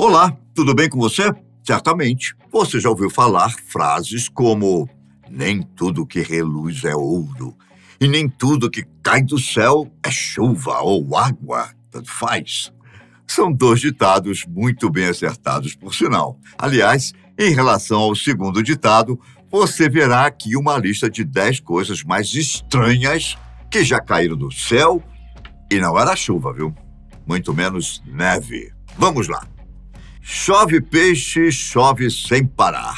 Olá, tudo bem com você? Certamente, você já ouviu falar frases como nem tudo que reluz é ouro e nem tudo que cai do céu é chuva ou água, tanto faz. São dois ditados muito bem acertados, por sinal. Aliás, em relação ao segundo ditado, você verá aqui uma lista de 10 coisas mais estranhas que já caíram do céu e não era chuva, viu? Muito menos neve. Vamos lá. Chove peixe, chove sem parar.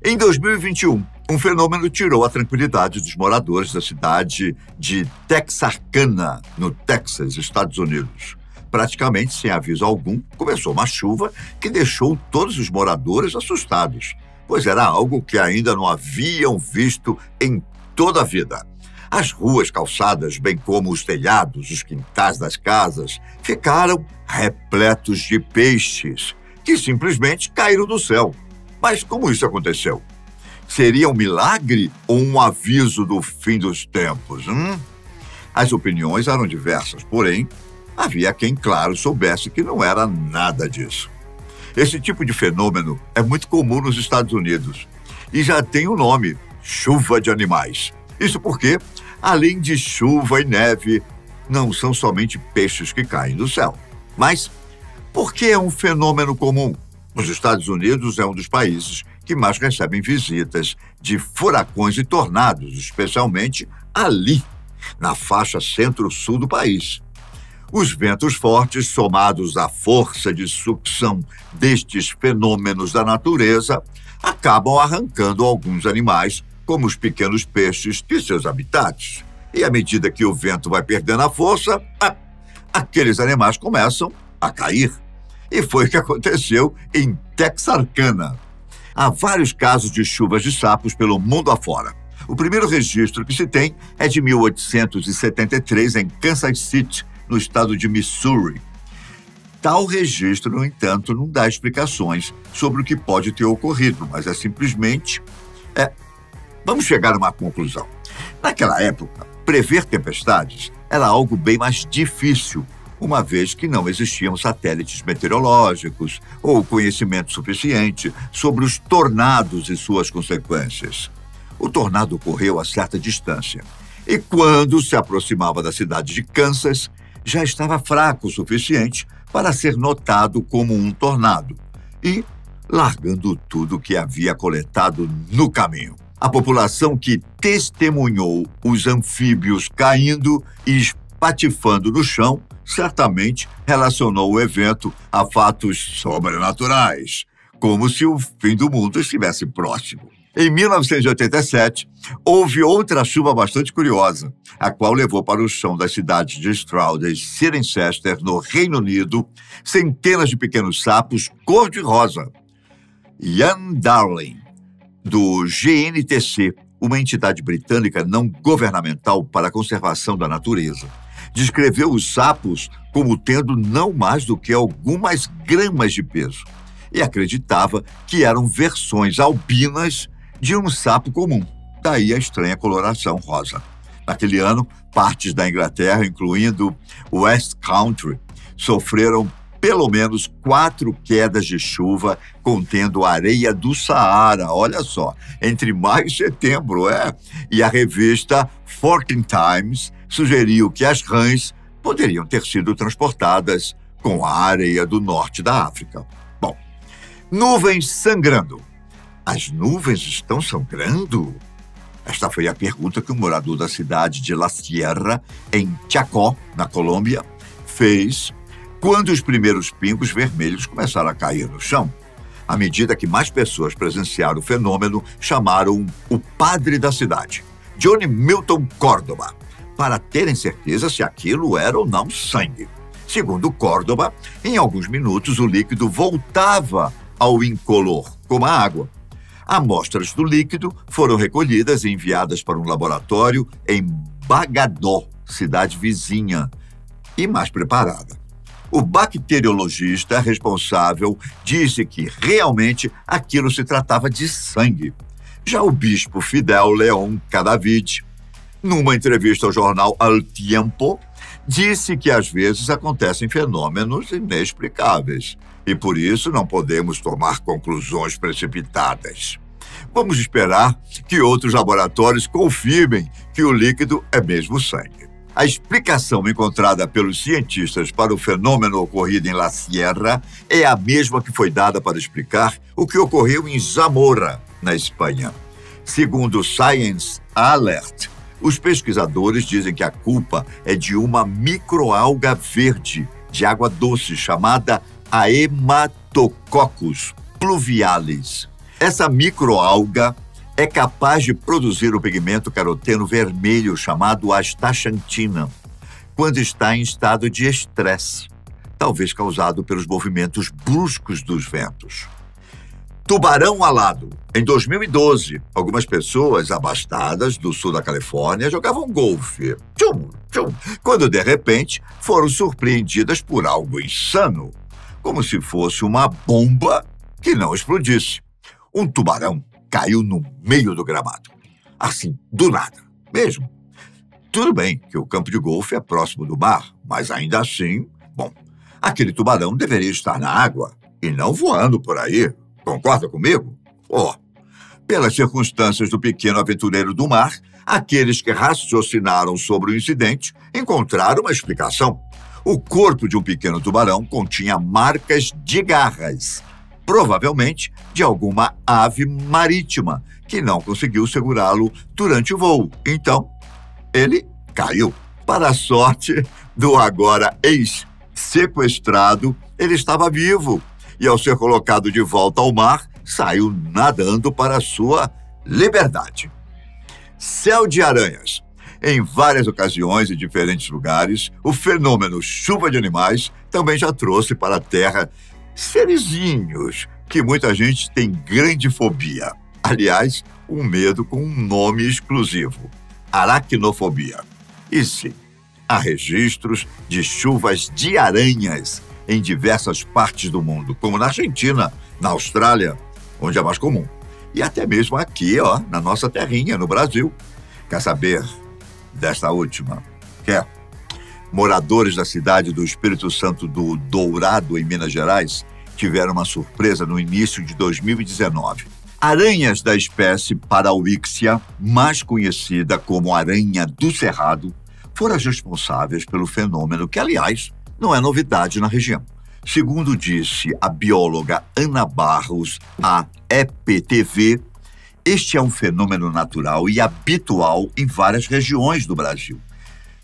Em 2021, um fenômeno tirou a tranquilidade dos moradores da cidade de Texarkana, no Texas, Estados Unidos. Praticamente sem aviso algum, começou uma chuva que deixou todos os moradores assustados, pois era algo que ainda não haviam visto em toda a vida. As ruas, calçadas, bem como os telhados, os quintais das casas, ficaram repletos de peixes que simplesmente caíram do céu. Mas como isso aconteceu? Seria um milagre ou um aviso do fim dos tempos? As opiniões eram diversas, porém, havia quem, claro, soubesse que não era nada disso. Esse tipo de fenômeno é muito comum nos Estados Unidos e já tem o nome, chuva de animais. Isso porque, além de chuva e neve, não são somente peixes que caem do céu. Mas por que é um fenômeno comum? Os Estados Unidos é um dos países que mais recebem visitas de furacões e tornados, especialmente ali, na faixa centro-sul do país. Os ventos fortes, somados à força de sucção destes fenômenos da natureza, acabam arrancando alguns animais, como os pequenos peixes, de seus habitats. E à medida que o vento vai perdendo a força, aqueles animais começam a cair. E foi o que aconteceu em Texarkana. Há vários casos de chuvas de sapos pelo mundo afora. O primeiro registro que se tem é de 1873, em Kansas City, no estado de Missouri. Tal registro, no entanto, não dá explicações sobre o que pode ter ocorrido, mas é simplesmente... Vamos chegar a uma conclusão. Naquela época, prever tempestades era algo bem mais difícil, uma vez que não existiam satélites meteorológicos ou conhecimento suficiente sobre os tornados e suas consequências. O tornado ocorreu a certa distância e, quando se aproximava da cidade de Kansas, já estava fraco o suficiente para ser notado como um tornado e largando tudo que havia coletado no caminho. A população que testemunhou os anfíbios caindo e espatifando no chão certamente relacionou o evento a fatos sobrenaturais, como se o fim do mundo estivesse próximo. Em 1987, houve outra chuva bastante curiosa, a qual levou para o chão das cidades de Stroud e Cirencester, no Reino Unido, centenas de pequenos sapos cor-de-rosa. Ian Darling, do GNTC, uma entidade britânica não governamental para a conservação da natureza, descreveu os sapos como tendo não mais do que algumas gramas de peso e acreditava que eram versões albinas de um sapo comum, daí a estranha coloração rosa. Naquele ano, partes da Inglaterra, incluindo West Country, sofreram pelo menos 4 quedas de chuva contendo areia do Saara, olha só, entre maio e setembro, E a revista Fortin Times sugeriu que as rãs poderiam ter sido transportadas com a areia do norte da África. Bom, nuvens sangrando. As nuvens estão sangrando? Esta foi a pergunta que um morador da cidade de La Sierra, em Chacó, na Colômbia, fez quando os primeiros pingos vermelhos começaram a cair no chão. À medida que mais pessoas presenciaram o fenômeno, chamaram o padre da cidade, Johnny Milton Córdoba, para terem certeza se aquilo era ou não sangue. Segundo Córdoba, em alguns minutos o líquido voltava ao incolor, como a água. Amostras do líquido foram recolhidas e enviadas para um laboratório em Bagadó, cidade vizinha, e mais preparada. O bacteriologista responsável disse que realmente aquilo se tratava de sangue. Já o bispo Fidel León Cadavid, numa entrevista ao jornal El Tiempo, disse que às vezes acontecem fenômenos inexplicáveis e por isso não podemos tomar conclusões precipitadas. Vamos esperar que outros laboratórios confirmem que o líquido é mesmo sangue. A explicação encontrada pelos cientistas para o fenômeno ocorrido em La Sierra é a mesma que foi dada para explicar o que ocorreu em Zamora, na Espanha. Segundo o Science Alert, os pesquisadores dizem que a culpa é de uma microalga verde de água doce chamada Haematococcus pluvialis. Essa microalga é capaz de produzir o pigmento caroteno vermelho chamado astaxantina quando está em estado de estresse, talvez causado pelos movimentos bruscos dos ventos. Tubarão alado. Em 2012, algumas pessoas abastadas do sul da Califórnia jogavam golfe, tchum, tchum, quando de repente foram surpreendidas por algo insano, como se fosse uma bomba que não explodisse. Um tubarão caiu no meio do gramado. Assim, do nada, mesmo. Tudo bem que o campo de golfe é próximo do mar, mas ainda assim, aquele tubarão deveria estar na água e não voando por aí. Concorda comigo? Pelas circunstâncias do pequeno aventureiro do mar, aqueles que raciocinaram sobre o incidente encontraram uma explicação. O corpo de um pequeno tubarão continha marcas de garras, provavelmente de alguma ave marítima, que não conseguiu segurá-lo durante o voo. Então, ele caiu. Para a sorte do agora ex-sequestrado, ele estava vivo e, ao ser colocado de volta ao mar, saiu nadando para a sua liberdade. Céu de aranhas. Em várias ocasiões e diferentes lugares, o fenômeno chuva de animais também já trouxe para a Terra serizinhos que muita gente tem grande fobia. Aliás, um medo com um nome exclusivo: aracnofobia. E sim, há registros de chuvas de aranhas em diversas partes do mundo, como na Argentina, na Austrália, onde é mais comum, e até mesmo aqui, na nossa terrinha, no Brasil. Quer saber desta última? Quer? Moradores da cidade do Espírito Santo do Dourado, em Minas Gerais, tiveram uma surpresa no início de 2019. Aranhas da espécie Parauixia, mais conhecida como aranha do cerrado, foram as responsáveis pelo fenômeno que, aliás, não é novidade na região. Segundo disse a bióloga Ana Barros, à EPTV, este é um fenômeno natural e habitual em várias regiões do Brasil,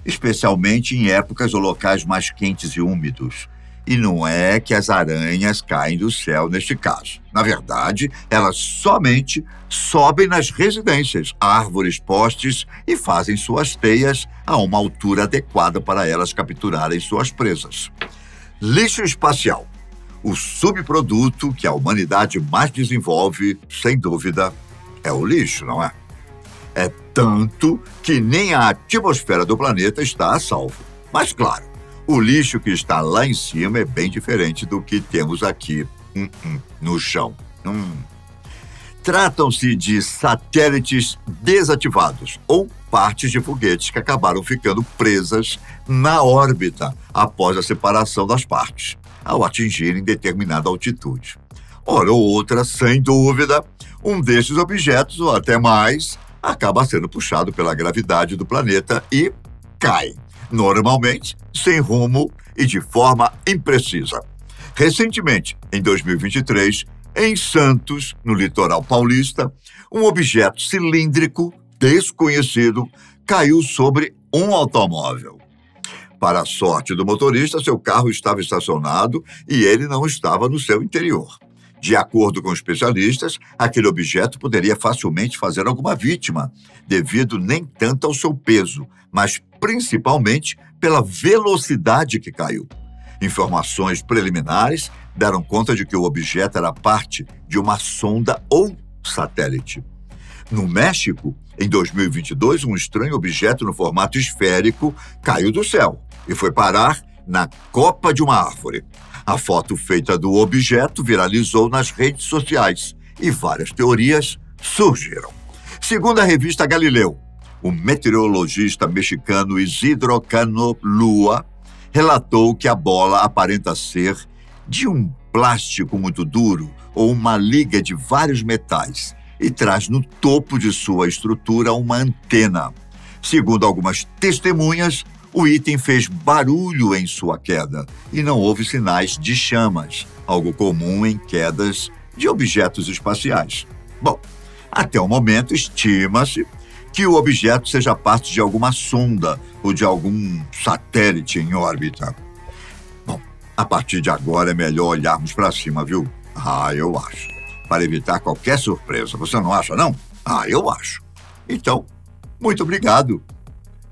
especialmente em épocas ou locais mais quentes e úmidos. E não é que as aranhas caem do céu neste caso. Na verdade, elas somente sobem nas residências, árvores, postes e fazem suas teias a uma altura adequada para elas capturarem suas presas. Lixo espacial. O subproduto que a humanidade mais desenvolve, sem dúvida, é o lixo, não é? É tanto que nem a atmosfera do planeta está a salvo. Mas, claro, o lixo que está lá em cima é bem diferente do que temos aqui no chão. Tratam-se de satélites desativados ou partes de foguetes que acabaram ficando presas na órbita após a separação das partes, ao atingirem determinada altitude. Ora ou outra, sem dúvida, um desses objetos, ou até mais, acaba sendo puxado pela gravidade do planeta e cai, normalmente sem rumo e de forma imprecisa. Recentemente, em 2023, em Santos, no litoral paulista, um objeto cilíndrico desconhecido caiu sobre um automóvel. Para a sorte do motorista, seu carro estava estacionado e ele não estava no seu interior. De acordo com especialistas, aquele objeto poderia facilmente fazer alguma vítima, devido nem tanto ao seu peso, mas principalmente pela velocidade que caiu. Informações preliminares deram conta de que o objeto era parte de uma sonda ou satélite. No México, em 2022, um estranho objeto no formato esférico caiu do céu e foi parar na copa de uma árvore. A foto feita do objeto viralizou nas redes sociais e várias teorias surgiram. Segundo a revista Galileu, o meteorologista mexicano Isidro Cano Lua relatou que a bola aparenta ser de um plástico muito duro ou uma liga de vários metais e traz no topo de sua estrutura uma antena. Segundo algumas testemunhas, o item fez barulho em sua queda e não houve sinais de chamas, algo comum em quedas de objetos espaciais. Bom, até o momento estima-se que o objeto seja parte de alguma sonda ou de algum satélite em órbita. Bom, a partir de agora é melhor olharmos para cima, viu? Eu acho. Para evitar qualquer surpresa. Você não acha, não? Eu acho. Então, muito obrigado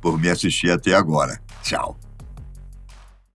por me assistir até agora. Tchau.